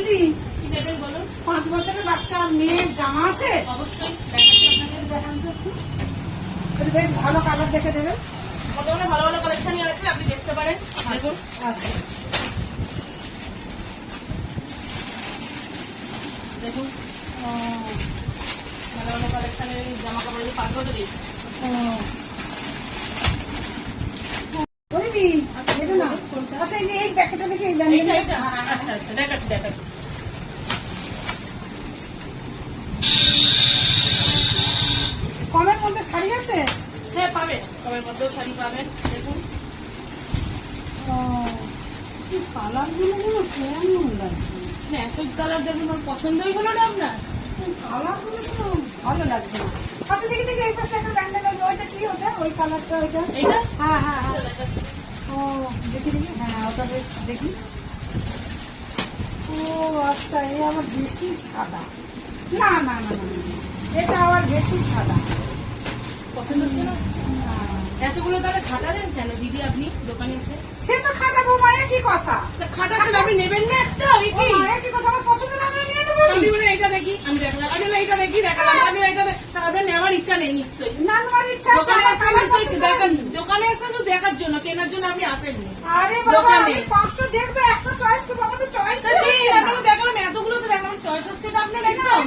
দিদি কি নেবেন বলুন? 5 বছরের বাচ্চা মেয়ের জামা আছে? অবশ্যই দেখান তো একটু বেশ ভালো কালার দেখে দেবেন। বর্তমানে ভালো ভালো কালেকশনই আছে, আপনি দেখতে পারেন। দেখুন আচ্ছা দেখুন ভালো ভালো কালেকশনের জামা কাপড় 5 বছর দিই। দিদি এটা না, আচ্ছা এই যে এই প্যাকেটটা থেকে এই এইটা আচ্ছা আচ্ছা দেখাচ্ছি দেখাচ্ছি। কমের মধ্যে শাড়ি আছে? হ্যাঁ পাবেন, কমের মধ্যেও শাড়ি পাবেন। দেখুন কালার গুলো কেমন লাগছে? হ্যাঁ এত কালার দেখুন, ওর পছন্দই হলো না আপনার? কালার গুলো তো ভালো লাগছে না। আচ্ছা দেখি দেখি এই পাশে একটা ব্যান্ডেল আছে, ওইটা কি? ওটা ওই কালারটা ওইটা? এইটা হ্যাঁ হ্যাঁ হ্যাঁ। দেখাচ্ছি। ও দেখি দেখি, হ্যাঁ ওটা বেশ দেখি। ও আচ্ছা, এই আবার বেশি সাদা। না না না না না, এটা আবার বেশি সাদা। পছন্দ হচ্ছে না? এতগুলো তাহলে খাটালেন কেন দিদি আপনি দোকানে এসে? সে তো খাটাবো মায়ের কি কথা? তা খাটাচ্ছেন, আপনি নেবেন না একটা? ও মায়ের কি কথা, আমার পছন্দ না হলে নিয়ে নেবো। আমি বলে এইটা দেখি, আমি দেখালাম, আমি বলে এইটা দেখি দেখালাম, আমি এইটা আপনার নেওয়ার ইচ্ছা নেই নিশ্চয়ই। না নেওয়ার ইচ্ছা আছে, দোকানে আমার কালার এসে পছন্দ দেখান, হয়নি। দোকানে এসে তো দেখার জন্য, কেনার জন্য আপনি আসেননি। আরে বাবা, দোকানে। আমি 5টা দেখবে, একটা চয়েস করবো, আমাদের চয়েস তা ঠিক, আপনাকে দেখালাম, এতগুলো তো দেখালাম, চয়েস হচ্ছে না আপনার একদম।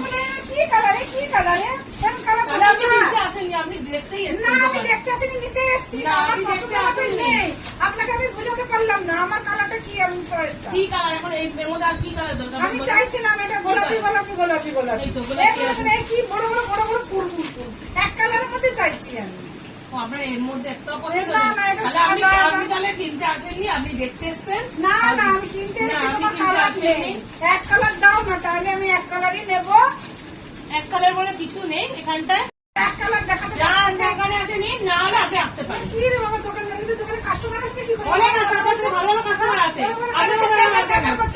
কি কালারে কি কালারে এরকম কালার তাহলে আপনি নিতে আসেননি, আপনি দেখতেই না এসেছেন আমি দোকানে। দেখতে আসিনি, নিতে এসেছি। না, আমার আপনি পছন্দ দেখতে আসেননি। নেই, আপনাকে আমি বোঝাতে পারলাম না আমার কালারটা কি। আমি চয়েসটা কি কালার এখন এর মধ্যে আর কি কালার দরকার? আমি চাইছিলাম এটা গোলাপি গোলাপি গোলাপি গোলাপি। এই তো গোলাপি এগুলো আছে। এই কি বড় বড় বড় বড় ফুল ফুল ফুল এক কালারের মধ্যে চাইছি আমি। ও, আপনার এর মধ্যে একটা পছন্দ না, নেই? না, এটা তাহলে সাদা। আপনি তাহলে কিনতে আসেননি, আপনি দেখতে এসেছেন? না না, আমি কিনতে না, এসেছি, আপনি তোমার কিনতে কালার নেই। আসেননি। এক কালার দাও না, তাহলে আমি এক কালারই নেব। এক কালার বলে কিছু নেই এখানটায়, এক কালার দেখাতে যা পারছি আছে না। এখানে আছে, নিন, না হলে আপনি আসতে পারেন। কি রে বাবা, দোকান থেকে দোকানে কাস্টমার আসবে কি করে? অনেক আছে, আপনার কাছে ভালো ভালো কাস্টমার আছে। আমার আপনার কাছে দোকানে দেখা আসবেন না। করছে